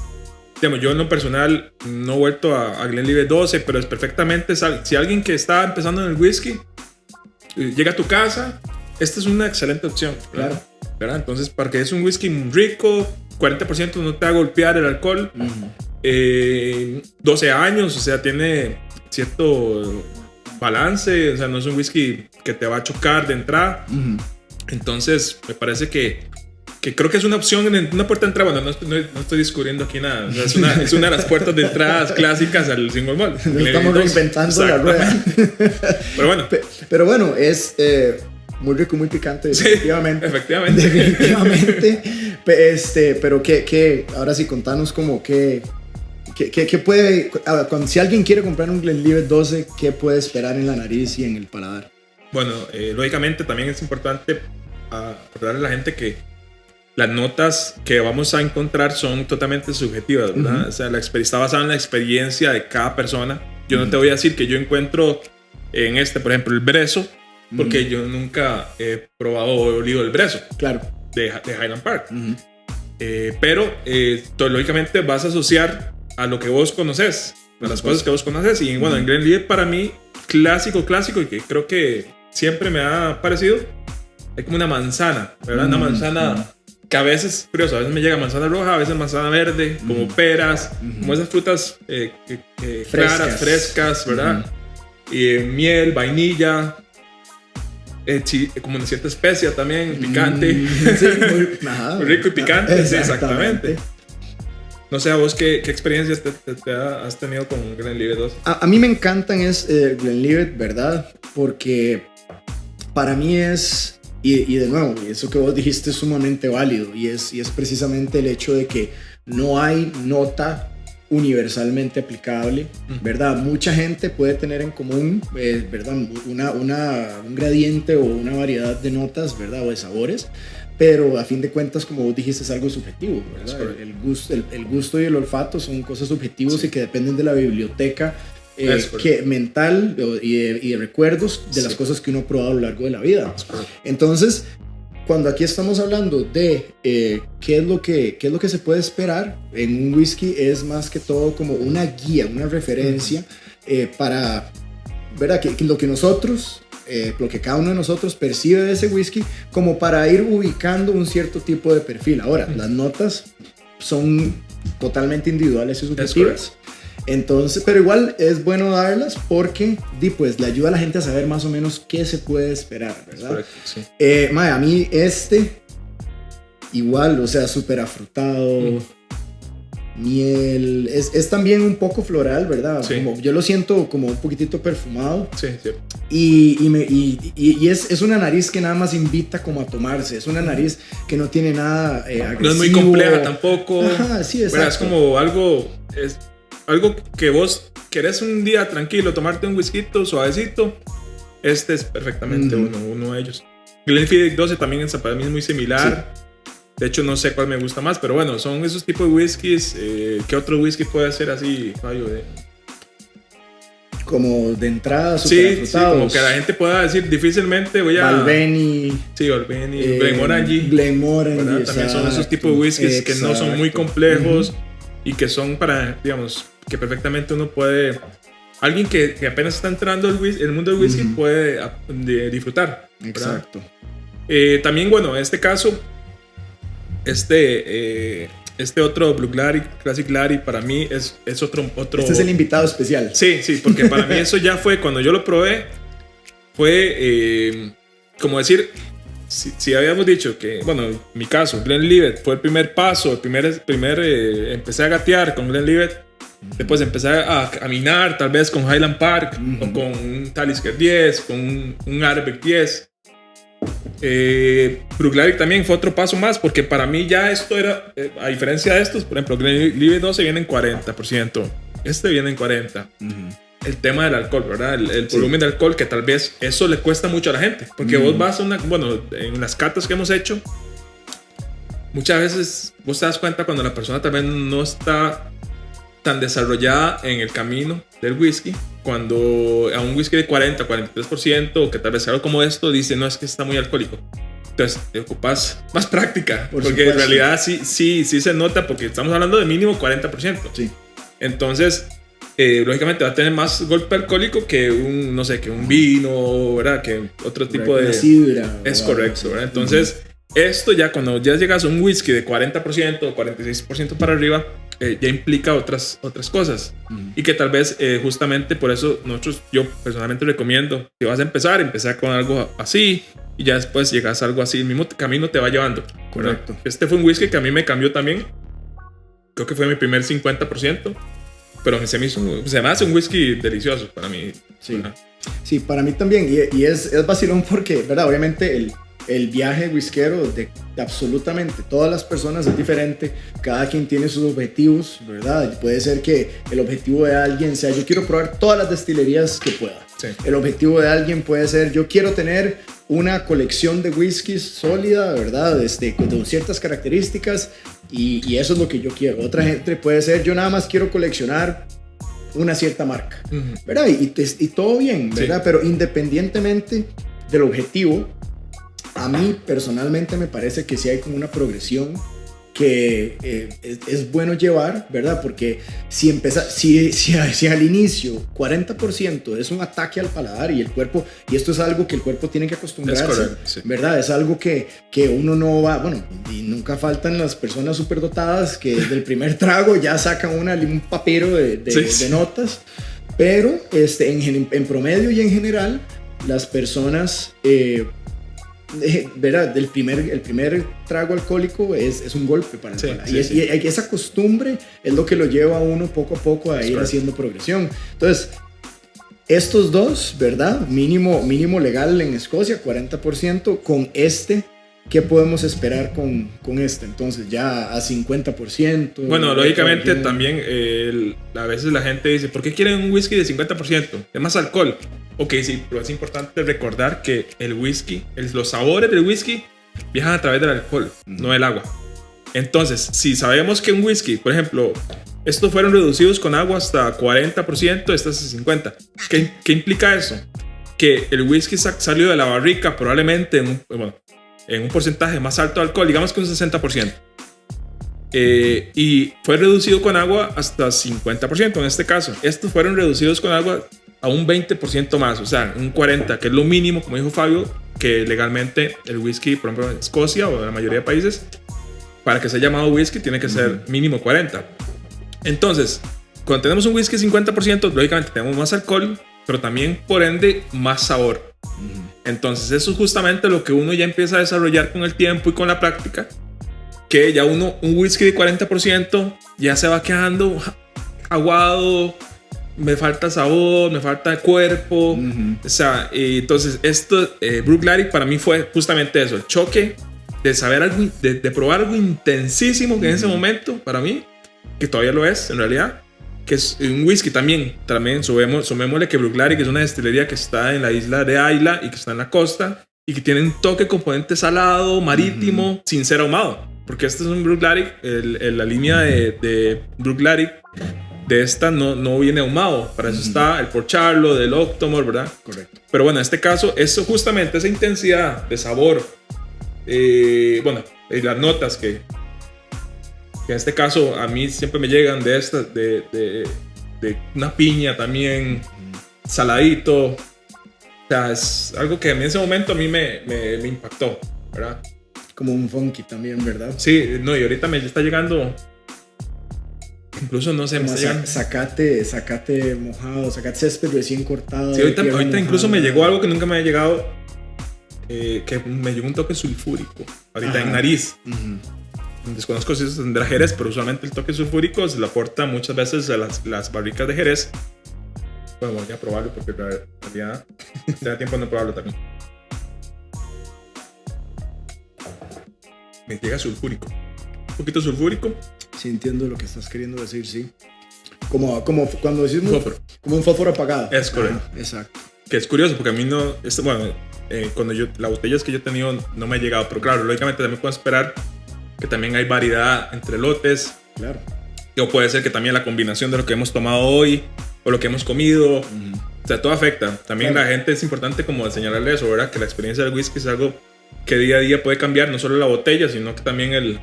[SPEAKER 2] digamos, yo en lo personal no he vuelto a Glenlivet 12, pero es perfectamente, si alguien que está empezando en el whisky llega a tu casa, esta es una excelente opción, ¿verdad? ¿Verdad? Entonces, porque es un whisky rico, 40% no te va a golpear el alcohol, 12 años, o sea, tiene cierto balance, o sea, no es un whisky que te va a chocar de entrada. Entonces, me parece que creo que es una opción, una puerta de entrada. Bueno, no estoy descubriendo aquí nada. O sea, es una de las puertas de entradas clásicas al single malt.
[SPEAKER 1] No estamos reinventando la rueda. Pero bueno, es muy rico, muy picante, definitivamente.
[SPEAKER 2] Sí, efectivamente.
[SPEAKER 1] Definitivamente. Pero ahora sí, contanos como ¿qué puede, si alguien quiere comprar un Glenlivet 12, qué puede esperar en la nariz y en el paladar?
[SPEAKER 2] Bueno, lógicamente también es importante recordarle a la gente que las notas que vamos a encontrar son totalmente subjetivas, ¿verdad? O sea, está basada en la experiencia de cada persona. Yo no te voy a decir que yo encuentro en por ejemplo, el Brezo, porque yo nunca he probado o olido el Brezo.
[SPEAKER 1] Claro.
[SPEAKER 2] De Highland Park. Pero, lógicamente, vas a asociar a lo que vos conoces, a las cosas que vos conoces. Y bueno, en Glenlivet, para mí, clásico, y que creo que siempre me ha parecido, hay como una manzana, ¿verdad? Una manzana que a veces, curioso, a veces me llega manzana roja, a veces manzana verde, como peras, como esas frutas claras, frescas, ¿verdad? Miel, vainilla, como una cierta especia también, picante.
[SPEAKER 1] Sí,
[SPEAKER 2] muy rico y picante, sí, exactamente. No sé, ¿a vos qué experiencias te has tenido con Glenlivet 2?
[SPEAKER 1] A mí me encantan Glenlivet, ¿verdad? Porque para mí es... Y de nuevo, eso que vos dijiste es sumamente válido y es precisamente el hecho de que no hay nota universalmente aplicable, ¿verdad? Mucha gente puede tener en común, ¿verdad? Un gradiente o una variedad de notas, ¿verdad? O de sabores, pero a fin de cuentas, como vos dijiste, es algo subjetivo, ¿verdad? El gusto y el olfato son cosas subjetivas y que dependen de la biblioteca mental y de recuerdos de las cosas que uno ha probado a lo largo de la vida. Entonces, cuando aquí estamos hablando de qué es lo que se puede esperar en un whisky, es más que todo como una guía, una referencia para, ¿verdad? Que lo que nosotros, lo que cada uno de nosotros percibe de ese whisky, como para ir ubicando un cierto tipo de perfil. Ahora, las notas son totalmente individuales y subjetivas. Entonces, pero igual es bueno darlas porque pues le ayuda a la gente a saber más o menos qué se puede esperar, ¿verdad?
[SPEAKER 2] Correcto, sí.
[SPEAKER 1] A mí igual, o sea, súper afrutado, miel, es también un poco floral, ¿verdad?
[SPEAKER 2] Sí.
[SPEAKER 1] Como, yo lo siento como un poquitito perfumado.
[SPEAKER 2] Sí, sí.
[SPEAKER 1] Y es una nariz que nada más invita como a tomarse, es una nariz que no tiene nada agresivo.
[SPEAKER 2] No es muy compleja tampoco.
[SPEAKER 1] Ajá, sí, exacto.
[SPEAKER 2] Es como algo que vos querés un día tranquilo, tomarte un whisky suavecito. Este es perfectamente uno de ellos. Glenlivet 12 también para mí es muy similar. Sí. De hecho, no sé cuál me gusta más, pero bueno, son esos tipos de whiskies. ¿Qué otro whisky puede ser así, Fabio?
[SPEAKER 1] Como de entrada, súper
[SPEAKER 2] sí, como que la gente pueda decir difícilmente voy a...
[SPEAKER 1] Balvenie.
[SPEAKER 2] Sí, Balvenie, Glenmorangie.
[SPEAKER 1] Glenmorangie,
[SPEAKER 2] también son esos tipos de whiskies que no son muy complejos y que son para, digamos, que perfectamente uno puede alguien que apenas está entrando en el mundo del whisky puede disfrutar.
[SPEAKER 1] Exacto.
[SPEAKER 2] También, bueno, en este caso, este otro Blue Clary, Classic Clary, para mí es otro...
[SPEAKER 1] Este es el invitado especial.
[SPEAKER 2] Sí, porque para mí eso ya fue, cuando yo lo probé, fue como decir, si habíamos dicho que, bueno, en mi caso, Glenlivet fue el primer paso, empecé a gatear con Glenlivet, después empecé a caminar tal vez con Highland Park, o con un Talisker 10, con un Ardbeg 10. Bruichladdich también fue otro paso más, porque para mí ya esto era, a diferencia de estos, por ejemplo, Glenlivet 12 viene en 40%, este viene en 40%. El tema del alcohol, ¿verdad? El volumen de alcohol, que tal vez eso le cuesta mucho a la gente, porque vos vas a bueno, en las catas que hemos hecho, muchas veces vos te das cuenta cuando la persona también no está tan desarrollada en el camino del whisky, cuando a un whisky de 40, 43%, o que tal vez sea algo como esto, dice, no, es que está muy alcohólico. Entonces, te ocupas más práctica, porque en realidad sí se nota, porque estamos hablando de mínimo 40%.
[SPEAKER 1] Sí.
[SPEAKER 2] Entonces, lógicamente va a tener más golpe alcohólico que un, no sé, que un vino, ¿verdad? Que otro tipo de...
[SPEAKER 1] sidra.
[SPEAKER 2] Es correcto, ¿verdad? Entonces, esto ya cuando ya llegas a un whisky de 40% o 46% para arriba, ya implica otras cosas. Y que tal vez justamente por eso yo personalmente recomiendo, si vas a empezar con algo así y ya después llegas a algo así, el mismo camino te va llevando.
[SPEAKER 1] Correcto.
[SPEAKER 2] ¿Verdad? Este fue un whisky que a mí me cambió también. Creo que fue mi primer 50%. Pero se me hace un whisky delicioso para mí.
[SPEAKER 1] Sí, ¿verdad? Sí, para mí también. Y es vacilón porque, ¿verdad? Obviamente el viaje whiskero de absolutamente todas las personas es diferente. Cada quien tiene sus objetivos, ¿verdad? Puede ser que el objetivo de alguien sea yo quiero probar todas las destilerías que pueda. Sí. El objetivo de alguien puede ser yo quiero tener una colección de whiskies sólida, ¿verdad? Con ciertas características y eso es lo que yo quiero. Otra gente puede ser yo nada más quiero coleccionar una cierta marca, ¿verdad? Y todo bien, ¿verdad? Sí. Pero independientemente del objetivo, a mí personalmente me parece que sí hay como una progresión que es bueno llevar, ¿verdad? Porque si al inicio 40% es un ataque al paladar y el cuerpo, y esto es algo que el cuerpo tiene que acostumbrarse, es correcto, sí. ¿Verdad? Es algo que uno no va, bueno, y nunca faltan las personas superdotadas que desde el primer trago ya sacan un papiro de notas, pero en promedio y en general las personas... ¿verdad? El primer trago alcohólico es un golpe para el paladar. Y esa costumbre es lo que lo lleva a uno poco a poco a ir haciendo progresión. Entonces, estos dos, ¿verdad? Mínimo legal en Escocia, 40%. Con ¿qué podemos esperar con este? Entonces, ya a 50%.
[SPEAKER 2] Bueno, lógicamente también a veces la gente dice, ¿por qué quieren un whisky de 50%? Es más alcohol. Ok, sí, pero es importante recordar que el whisky, los sabores del whisky viajan a través del alcohol, no del agua. Entonces, si sabemos que un whisky, por ejemplo, estos fueron reducidos con agua hasta 40%, este es 50%. ¿Qué implica eso? Que el whisky salió de la barrica probablemente en un porcentaje más alto de alcohol, digamos que un 60%. Y fue reducido con agua hasta 50% en este caso. Estos fueron reducidos con agua a un 20% más, o sea, un 40%, que es lo mínimo, como dijo Fabio, que legalmente el whisky, por ejemplo, en Escocia o en la mayoría de países, para que sea llamado whisky, tiene que ser mínimo 40%. Entonces, cuando tenemos un whisky 50%, lógicamente tenemos más alcohol, pero también, por ende, más sabor. Entonces, eso es justamente lo que uno ya empieza a desarrollar con el tiempo y con la práctica, que ya un whisky de 40% ya se va quedando aguado, me falta sabor, me falta cuerpo. O sea, entonces Bruichladdich para mí fue justamente eso, el choque de saber algo, de probar algo intensísimo que en ese momento, para mí, que todavía lo es en realidad, que es un whisky también sumémosle que Bruichladdich es una destilería que está en la isla de Islay y que está en la costa y que tiene un toque componente salado, marítimo, sin ser ahumado, porque este es un Bruichladdich, la línea de Bruichladdich de esta no viene ahumado. Para eso está el Port Charlotte, el Octomore, ¿verdad?
[SPEAKER 1] Correcto.
[SPEAKER 2] Pero bueno, en este caso, eso justamente, esa intensidad de sabor, las notas que en este caso a mí siempre me llegan de estas, de de una piña también, saladito. O sea, es algo que en ese momento a mí me impactó, ¿verdad?
[SPEAKER 1] Como un funky también, ¿verdad?
[SPEAKER 2] Sí, no, y ahorita me está llegando, incluso no sé, me está llegando.
[SPEAKER 1] Zacate mojado, zacate césped recién cortado.
[SPEAKER 2] Sí, ahorita incluso me llegó algo que nunca me había llegado, que me llegó un toque sulfúrico, ahorita en nariz. Desconozco si eso tendrá Jerez, pero usualmente el toque sulfúrico se le aporta muchas veces a las barricas de Jerez. Bueno, voy a probarlo porque en realidad tenía tiempo de no probarlo también. Me llega sulfúrico. Un poquito sulfúrico.
[SPEAKER 1] Sí, entiendo lo que estás queriendo decir, sí. Como cuando decimos...
[SPEAKER 2] Fósforo.
[SPEAKER 1] Como un fósforo apagado.
[SPEAKER 2] Es correcto.
[SPEAKER 1] Exacto.
[SPEAKER 2] Que es curioso porque a mí no... Bueno, cuando las botellas que yo he tenido no me ha llegado. Pero claro, lógicamente también puedo esperar que también hay variedad entre lotes.
[SPEAKER 1] Claro.
[SPEAKER 2] O puede ser que también la combinación de lo que hemos tomado hoy o lo que hemos comido. O sea, todo afecta. También
[SPEAKER 1] claro.
[SPEAKER 2] La gente es importante como señalarle eso, ¿verdad? Que la experiencia del whisky es algo que día a día puede cambiar, no solo la botella, sino que también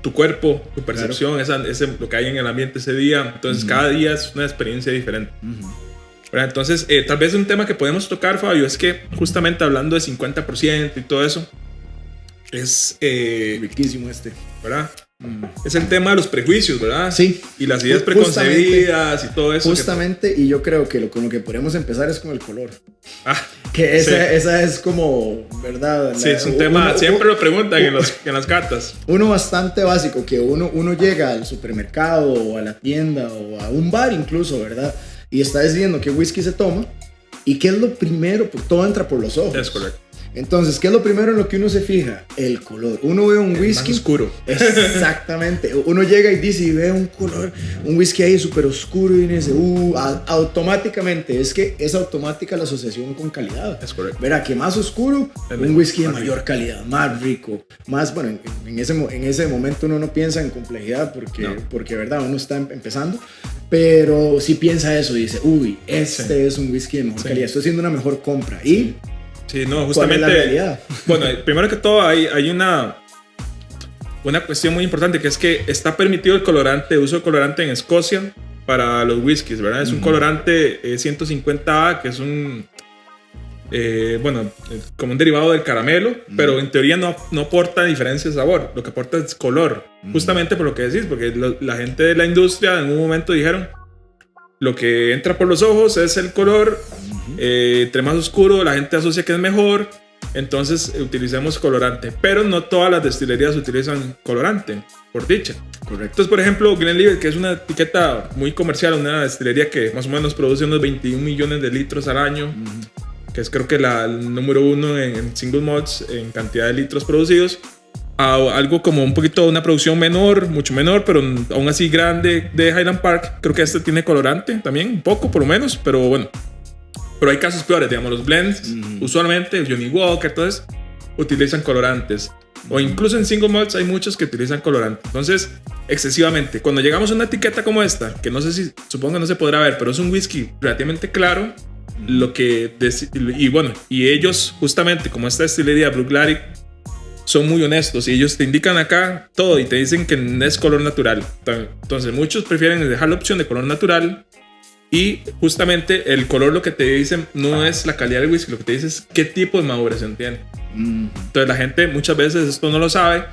[SPEAKER 2] tu cuerpo, tu percepción, claro. Lo que hay en el ambiente ese día. Entonces, cada día es una experiencia diferente. ¿Verdad? Entonces, tal vez un tema que podemos tocar, Fabio, es que justamente hablando de 50% y todo eso, es...
[SPEAKER 1] riquísimo
[SPEAKER 2] ¿verdad? Es el tema de los prejuicios, ¿verdad?
[SPEAKER 1] Sí.
[SPEAKER 2] Y las ideas preconcebidas y todo eso.
[SPEAKER 1] Justamente, y yo creo que con lo que podemos empezar es con el color. Que
[SPEAKER 2] sí.
[SPEAKER 1] esa es como, ¿verdad?
[SPEAKER 2] Sí, es un tema, siempre lo preguntan en las cartas.
[SPEAKER 1] Uno bastante básico, que uno llega al supermercado o a la tienda o a un bar incluso, ¿verdad? Y está decidiendo qué whisky se toma y qué es lo primero, porque todo entra por los ojos.
[SPEAKER 2] Es correcto.
[SPEAKER 1] Entonces, ¿qué es lo primero en lo que uno se fija? El color. Uno ve un whisky...
[SPEAKER 2] más oscuro.
[SPEAKER 1] Exactamente. Uno llega y dice y ve un color, un whisky ahí súper oscuro y dice, automáticamente, es que es automática la asociación con calidad.
[SPEAKER 2] Es correcto.
[SPEAKER 1] Verá que más oscuro, un whisky de mayor calidad, más rico, más, bueno, en ese momento uno no piensa en complejidad porque verdad, uno está empezando, pero sí piensa eso, dice, este es un whisky de mejor calidad, estoy haciendo una mejor compra. Y...
[SPEAKER 2] Sí, no, justamente.
[SPEAKER 1] ¿Cuál es la realidad?
[SPEAKER 2] Bueno, primero que todo hay una cuestión muy importante, que es que está permitido el uso de colorante en Escocia para los whiskies, ¿verdad? Es un colorante 150A, que es como un derivado del caramelo, pero en teoría no aporta diferencia de sabor, lo que aporta es color, justamente por lo que decís, porque la gente de la industria en un momento dijeron, lo que entra por los ojos es el color. Entre más oscuro la gente asocia que es mejor, entonces utilicemos colorante, pero no todas las destilerías utilizan colorante, por dicha.
[SPEAKER 1] Correcto.
[SPEAKER 2] Entonces, por ejemplo, Glenlivet, que es una etiqueta muy comercial, una destilería que más o menos produce unos 21 millones de litros al año, que es creo que el número 1 en single malts en cantidad de litros producidos, a algo como un poquito una producción menor, mucho menor, pero aún así grande, de Highland Park. Creo que este tiene colorante también, un poco por lo menos, pero bueno. Pero hay casos peores, digamos, los blends, usualmente, Johnny Walker, entonces, utilizan colorantes. O incluso en single malts hay muchos que utilizan colorante. Entonces, excesivamente. Cuando llegamos a una etiqueta como esta, que no sé si, supongo que no se podrá ver, pero es un whisky relativamente claro, y ellos, justamente, como esta destilería Bruichladdich, son muy honestos y ellos te indican acá todo y te dicen que no es color natural. Entonces, muchos prefieren dejar la opción de color natural. Y justamente el color lo que te dicen no es la calidad del whisky, lo que te dice es qué tipo de maduración tiene. Entonces la gente muchas veces esto no lo sabe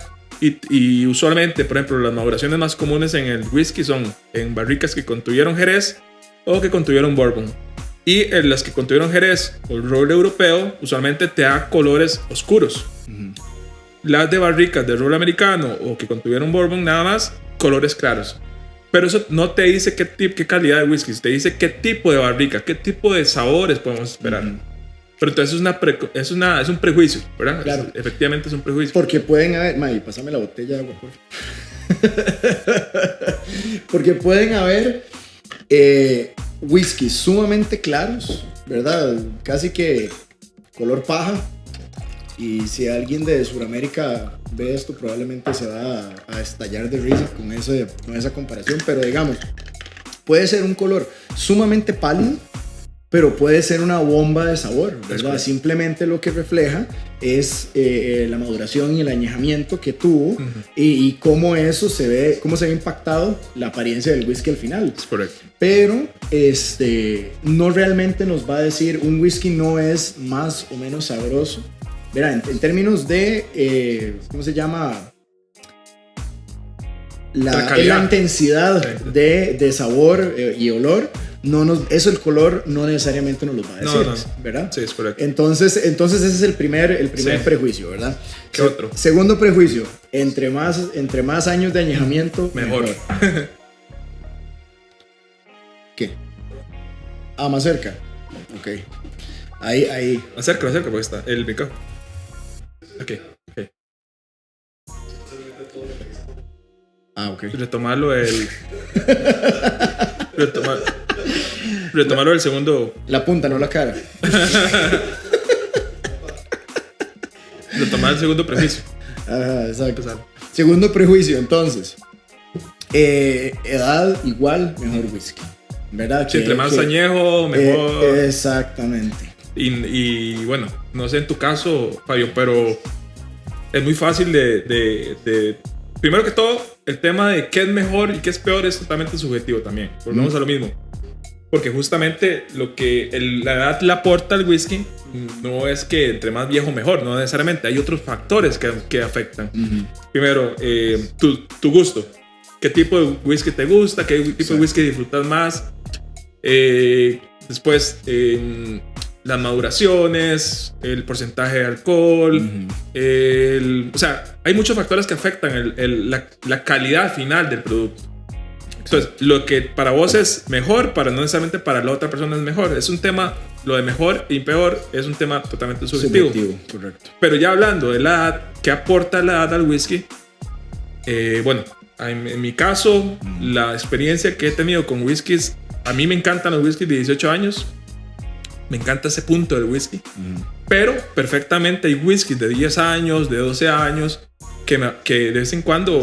[SPEAKER 2] y usualmente, por ejemplo, las maduraciones más comunes en el whisky son en barricas que contuvieron Jerez o que contuvieron Bourbon. Y en las que contuvieron Jerez o el roble europeo usualmente te da colores oscuros. Las de barricas de roble americano o que contuvieron Bourbon nada más colores claros. Pero eso no te dice qué calidad de whisky, te dice qué tipo de barrica, qué tipo de sabores podemos esperar. Pero entonces es un prejuicio, ¿verdad?
[SPEAKER 1] Claro.
[SPEAKER 2] Efectivamente es un prejuicio.
[SPEAKER 1] Porque pueden haber... May, pásame la botella de agua, por favor. Porque pueden haber whiskies sumamente claros, ¿verdad? Casi que color paja. Y si alguien de Sudamérica ve esto, probablemente se va a estallar de risa con esa comparación. Pero digamos, puede ser un color sumamente pálido, pero puede ser una bomba de sabor, ¿verdad?
[SPEAKER 2] Es
[SPEAKER 1] simplemente lo que refleja es la maduración y el añejamiento que tuvo y cómo eso se ve, cómo se ve impactado la apariencia del whisky al final.
[SPEAKER 2] Es correcto.
[SPEAKER 1] Pero no realmente nos va a decir, un whisky no es más o menos sabroso. Verá, en términos de, ¿cómo se llama? La intensidad de sabor y olor. Eso el color no necesariamente nos lo va a decir, ¿verdad?
[SPEAKER 2] Sí, es correcto.
[SPEAKER 1] Entonces ese es el primer prejuicio, ¿verdad?
[SPEAKER 2] ¿Qué otro?
[SPEAKER 1] Segundo prejuicio, entre más años de añejamiento, mejor. ¿Qué? Más cerca. Ok. Ahí.
[SPEAKER 2] Acércalo, porque está el micrófono. Ok.
[SPEAKER 1] Ok.
[SPEAKER 2] Retomarlo el segundo.
[SPEAKER 1] La punta, no la cara.
[SPEAKER 2] Retomar el segundo prejuicio.
[SPEAKER 1] Ajá, exacto. Segundo prejuicio, entonces. Edad igual, mejor whisky. ¿Verdad?
[SPEAKER 2] Sí, entre más añejo, mejor.
[SPEAKER 1] Exactamente.
[SPEAKER 2] Y bueno, no sé en tu caso, Fabio, pero es muy fácil de primero que todo, el tema de qué es mejor y qué es peor es totalmente subjetivo también. Volvemos a lo mismo. Porque justamente lo que la edad le aporta al whisky no es que entre más viejo mejor, no necesariamente. Hay otros factores que afectan. Primero, tu gusto. ¿Qué tipo de whisky te gusta? ¿Qué tipo de whisky disfrutas más? Después, las maduraciones, el porcentaje de alcohol, o sea, hay muchos factores que afectan la calidad final del producto. Entonces, lo que para vos es mejor, no necesariamente para la otra persona es mejor. Es un tema, lo de mejor y peor es un tema totalmente subjetivo.
[SPEAKER 1] Correcto.
[SPEAKER 2] Pero ya hablando de la edad, ¿qué aporta la edad al whisky? Bueno, en mi caso, la experiencia que he tenido con whiskies, a mí me encantan los whiskies de 18 años. Me encanta ese punto del whisky. Pero perfectamente hay whiskies de 10 años, de 12 años, que de vez en cuando,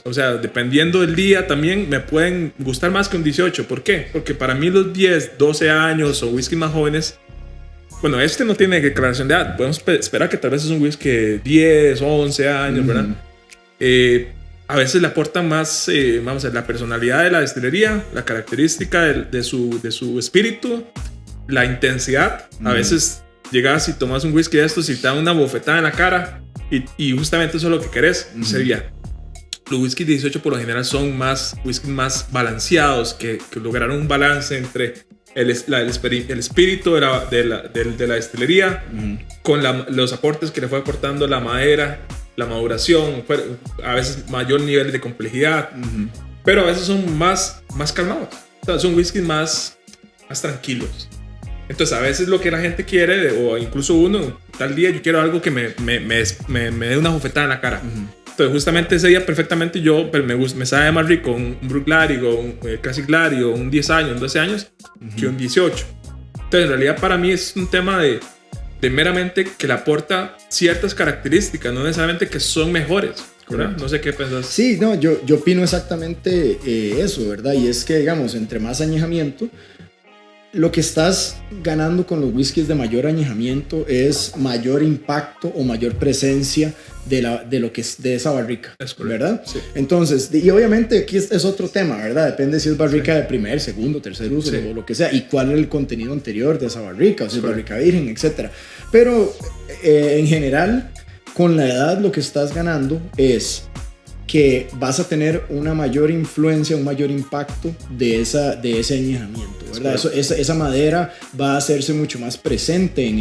[SPEAKER 2] o sea, dependiendo del día también, me pueden gustar más que un 18. ¿Por qué? Porque para mí los 10, 12 años o whiskies más jóvenes, bueno, no tiene declaración de edad. Podemos esperar que tal vez es un whisky de 10, 11 años, ¿verdad? A veces le aportan más, vamos a ver, la personalidad de la destilería, la característica de su espíritu, la intensidad. A veces llegas y tomas un whisky de estos y te dan una bofetada en la cara y justamente eso es lo que querés. Sería, los whiskies de 18 por lo general son whiskies más balanceados, que lograron un balance entre el espíritu de la destilería con los aportes que le fue aportando la madera, la maduración, a veces mayor nivel de complejidad, pero a veces son más calmados. O sea, son whiskies más tranquilos. Entonces, a veces lo que la gente quiere, o incluso uno, tal día yo quiero algo que me dé una bofetada en la cara. Entonces, justamente ese día perfectamente me sabe más rico un Brook Lager o un Classic Lager o un 10 años, un 12 años que un 18. Entonces, en realidad para mí es un tema de meramente que le aporta ciertas características, no necesariamente que son mejores, ¿verdad? No sé qué pensás.
[SPEAKER 1] Sí, no, yo opino exactamente eso, ¿verdad? Y es que, digamos, entre más añejamiento, lo que estás ganando con los whiskies de mayor añejamiento es mayor impacto o mayor presencia de lo que es de esa barrica, ¿verdad? Sí. Entonces, y obviamente aquí es otro tema, ¿verdad? Depende si es barrica de primer, segundo, tercer uso o lo que sea, y cuál es el contenido anterior de esa barrica, o si es barrica virgen, etc. Pero en general, con la edad lo que estás ganando es que vas a tener una mayor influencia, un mayor impacto de ese añejamiento, ¿verdad? Esa madera va a hacerse mucho más presente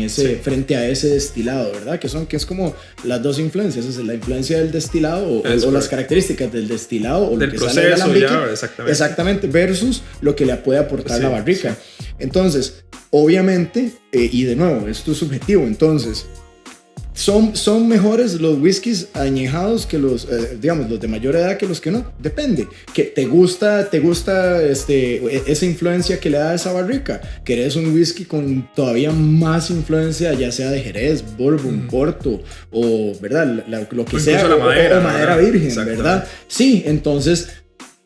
[SPEAKER 1] frente a ese destilado, ¿verdad? Que es como las dos influencias, es la influencia del destilado o las características del destilado o
[SPEAKER 2] del
[SPEAKER 1] lo que
[SPEAKER 2] proceso,
[SPEAKER 1] sale del alambique,
[SPEAKER 2] exactamente,
[SPEAKER 1] versus lo que le puede aportar la barrica. Entonces, obviamente, y de nuevo, esto es subjetivo, entonces son mejores los whiskies añejados que los de mayor edad que los que no. Depende. Que te gusta esa influencia que le da esa barrica. ¿Querés un whisky con todavía más influencia, ya sea de Jerez, Bourbon, Porto o, ¿verdad? Lo que sea,
[SPEAKER 2] la madera,
[SPEAKER 1] o madera virgen, ¿verdad? Sí, entonces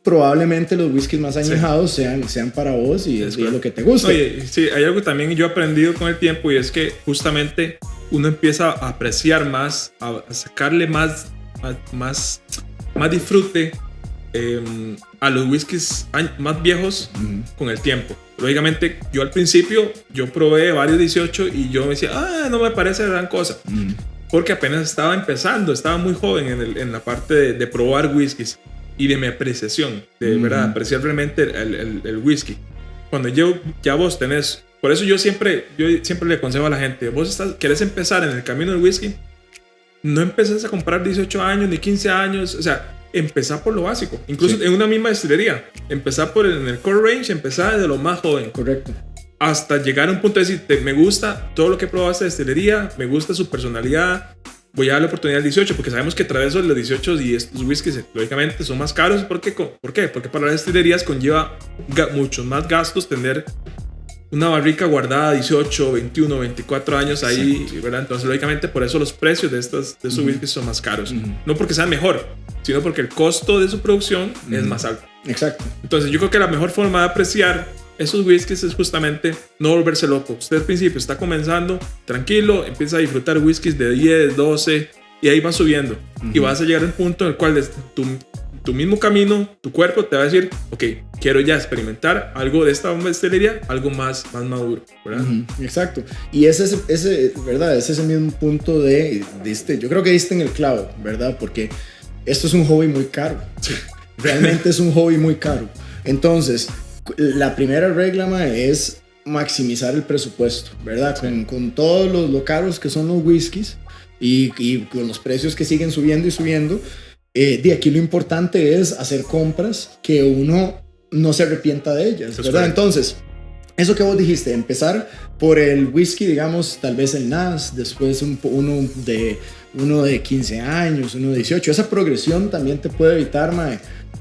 [SPEAKER 1] probablemente los whiskies más añejados sean para vos y es lo que te gusta.
[SPEAKER 2] Oye, sí, hay algo también yo he aprendido con el tiempo y es que justamente uno empieza a apreciar más, a sacarle más disfrute a los whiskies más viejos con el tiempo. Lógicamente, yo al principio, yo probé varios 18 y yo me decía, no me parece gran cosa. Porque apenas estaba empezando, estaba muy joven en la parte de probar whiskies y de mi apreciación, de verdad, apreciar realmente el whisky. Cuando ya vos tenés, por eso yo siempre le aconsejo a la gente, vos querés empezar en el camino del whisky, no empezás a comprar 18 años ni 15 años, o sea, empezá por lo básico, incluso en una misma destilería, empezá en el core range, empezá desde lo más joven.
[SPEAKER 1] Correcto.
[SPEAKER 2] Hasta llegar a un punto de decir, me gusta todo lo que he probado esta destilería, me gusta su personalidad, voy a dar la oportunidad al 18, porque sabemos que tras eso los 18 y estos whiskies lógicamente son más caros. ¿Por qué? Porque para las destilerías conlleva muchos más gastos tener una barrica guardada 18, 21, 24 años ahí, ¿verdad? Entonces lógicamente por eso los precios de estos whiskies son más caros. No porque sean mejor, sino porque el costo de su producción es más alto.
[SPEAKER 1] Exacto.
[SPEAKER 2] Entonces yo creo que la mejor forma de apreciar esos whiskies es justamente no volverse loco. Usted al principio está comenzando tranquilo, empieza a disfrutar whiskies de 10, 12 y ahí va subiendo. Y vas a llegar a un punto en el cual tu mismo camino, tu cuerpo te va a decir, ok, quiero ya experimentar algo de esta destilería, algo más maduro, ¿verdad?
[SPEAKER 1] Exacto. Y ¿verdad? Ese es el mismo punto de yo creo que diste en el clavo, ¿verdad? Porque esto es un hobby muy caro.
[SPEAKER 2] Sí.
[SPEAKER 1] Realmente es un hobby muy caro. Entonces, la primera regla es maximizar el presupuesto, ¿verdad?
[SPEAKER 2] Sí.
[SPEAKER 1] Con todos lo caros que son los whiskies y con los precios que siguen subiendo y subiendo, de aquí lo importante es hacer compras que uno no se arrepienta de ellas, ¿verdad? Entonces, eso que vos dijiste, empezar por el whisky, digamos, tal vez el NAS, después uno de 15 años, uno de 18, esa progresión también te puede evitar,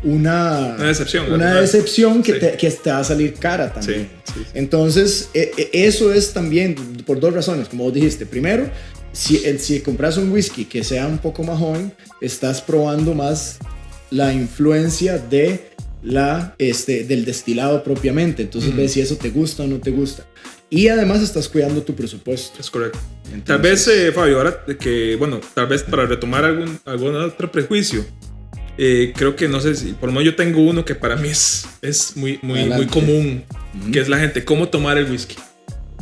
[SPEAKER 1] una decepción que te va a salir cara también. Sí. Entonces, eso es también por dos razones, como vos dijiste. Primero, si compras un whisky que sea un poco más joven, estás probando más la influencia del destilado propiamente. Entonces ves si eso te gusta o no te gusta. Y además estás cuidando tu presupuesto.
[SPEAKER 2] Es correcto. Entonces, tal vez, Fabio, ahora tal vez para retomar algún otro prejuicio, creo que no sé si, por lo menos yo tengo uno que para mí es muy común, que es la gente, cómo tomar el whisky.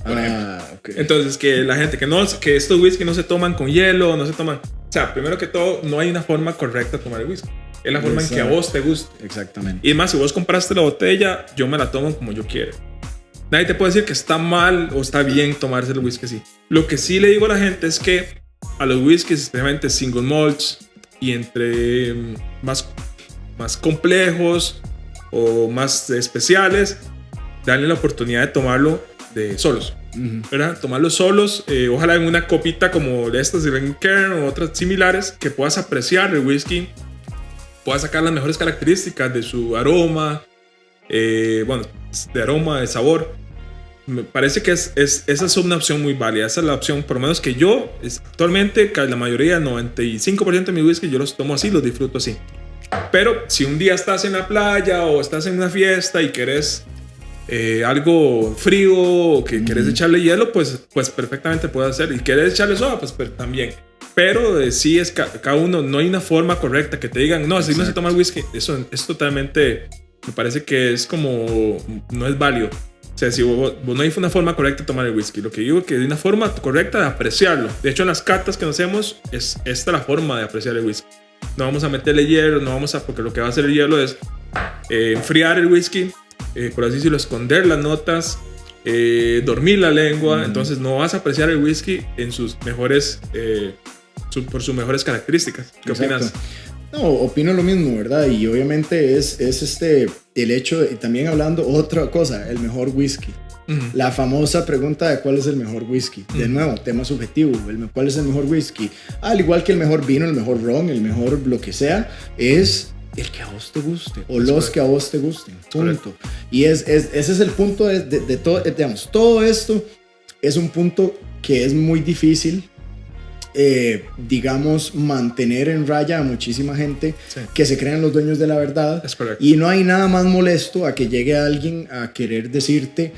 [SPEAKER 2] Okay. Entonces, que la gente que estos whisky no se toman con hielo, no se toman. O sea, primero que todo, no hay una forma correcta de tomar el whisky. Es la forma en que a vos te gusta.
[SPEAKER 1] Exactamente.
[SPEAKER 2] Y además, si vos compraste la botella, yo me la tomo como yo quiero. Nadie te puede decir que está mal o está bien tomarse el whisky así. Lo que sí le digo a la gente es que a los whiskies, especialmente single malts y entre más complejos o más especiales, darle la oportunidad de tomarlo solos, ¿verdad? Tomarlos solos, ojalá en una copita como de estas de Glencairn o otras similares, que puedas apreciar el whisky, puedas sacar las mejores características de su aroma, de aroma, de sabor. Me parece que esa es una opción muy válida. Esa es la opción, por lo menos que yo actualmente, la mayoría, el 95% de mis whisky yo los tomo así, los disfruto así. Pero si un día estás en la playa o estás en una fiesta y querés algo frío o que querés echarle hielo, pues perfectamente puedes hacer. Y querés echarle soda, pues también. Pero sí es cada uno, no hay una forma correcta que te digan, no, así no se toma el whisky. Eso es totalmente, me parece que es como, no es válido. O sea, si vos no hay una forma correcta de tomar el whisky. Lo que digo es que hay una forma correcta de apreciarlo. De hecho, en las catas que nos hacemos, es esta la forma de apreciar el whisky. No vamos a meterle hielo, porque lo que va a hacer el hielo es enfriar el whisky, por así decirlo, esconder las notas, dormir la lengua. Entonces no vas a apreciar el whisky en sus mejores, por sus mejores características. ¿Qué opinas?
[SPEAKER 1] No, opino lo mismo, ¿verdad? Y obviamente es el hecho de, y también hablando otra cosa, el mejor whisky. La famosa pregunta de cuál es el mejor whisky. De nuevo, tema subjetivo. ¿Cuál es el mejor whisky? Al igual que el mejor vino, el mejor ron, el mejor lo que sea, es el que a vos te guste o los que a vos te gusten. Punto. Y ese es el punto de todo, digamos, todo esto es un punto que es muy difícil digamos, mantener en raya a muchísima gente que se crean los dueños de la verdad.
[SPEAKER 2] Es correcto.
[SPEAKER 1] Y no hay nada más molesto a que llegue alguien a querer decirte: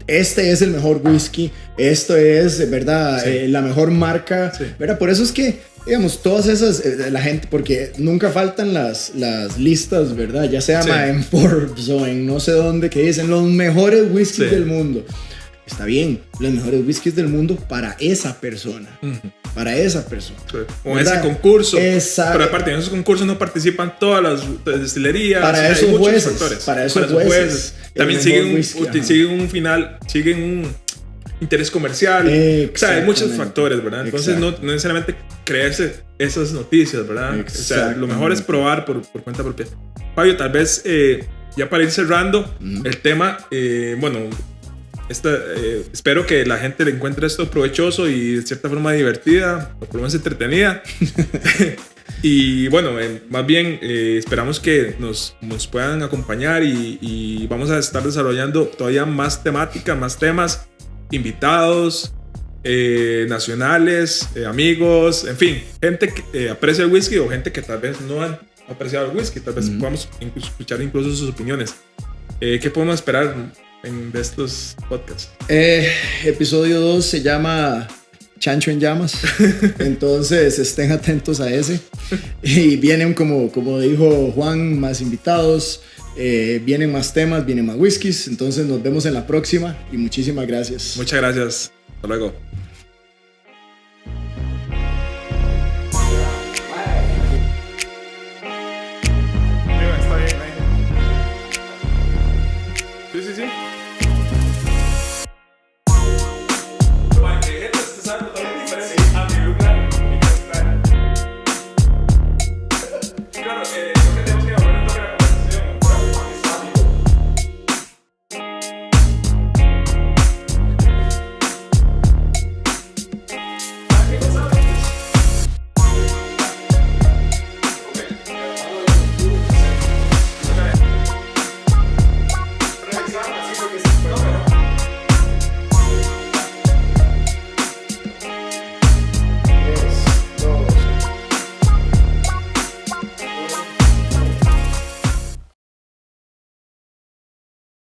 [SPEAKER 1] este es el mejor whisky, esto es, ¿verdad? La mejor marca, ¿verdad? Por eso es que, digamos, todas esas, la gente, porque nunca faltan las listas, ¿verdad? Ya sea en Forbes o en no sé dónde, que dicen los mejores whiskies del mundo. Está bien, los mejores whiskies del mundo para esa persona. Para esa persona.
[SPEAKER 2] O ese concurso.
[SPEAKER 1] Exacto.
[SPEAKER 2] Pero aparte, en esos concursos no participan todas las destilerías.
[SPEAKER 1] Para esos jueces. Para esos jueces.
[SPEAKER 2] También siguen un interés comercial. O sea, hay muchos factores, ¿verdad? Entonces no necesariamente creerse esas noticias, ¿verdad? O sea, lo mejor es probar por cuenta propia. Fabio, tal vez ya para ir cerrando el tema, bueno, espero que la gente le encuentre esto provechoso y de cierta forma divertida, o por lo menos entretenida. Y bueno, más bien esperamos que nos puedan acompañar y vamos a estar desarrollando todavía más temática, más temas, invitados nacionales, amigos, en fin, gente que aprecia el whisky o gente que tal vez no han apreciado el whisky, tal vez podamos escuchar incluso sus opiniones. ¿Qué podemos esperar de estos podcasts?
[SPEAKER 1] Episodio 2 se llama Chancho en Llamas. Entonces estén atentos a ese. Y vienen, como dijo Juan, más invitados, vienen más temas, vienen más whiskies. Entonces nos vemos en la próxima y muchísimas gracias.
[SPEAKER 2] Muchas gracias. Hasta luego. Sí. Claro,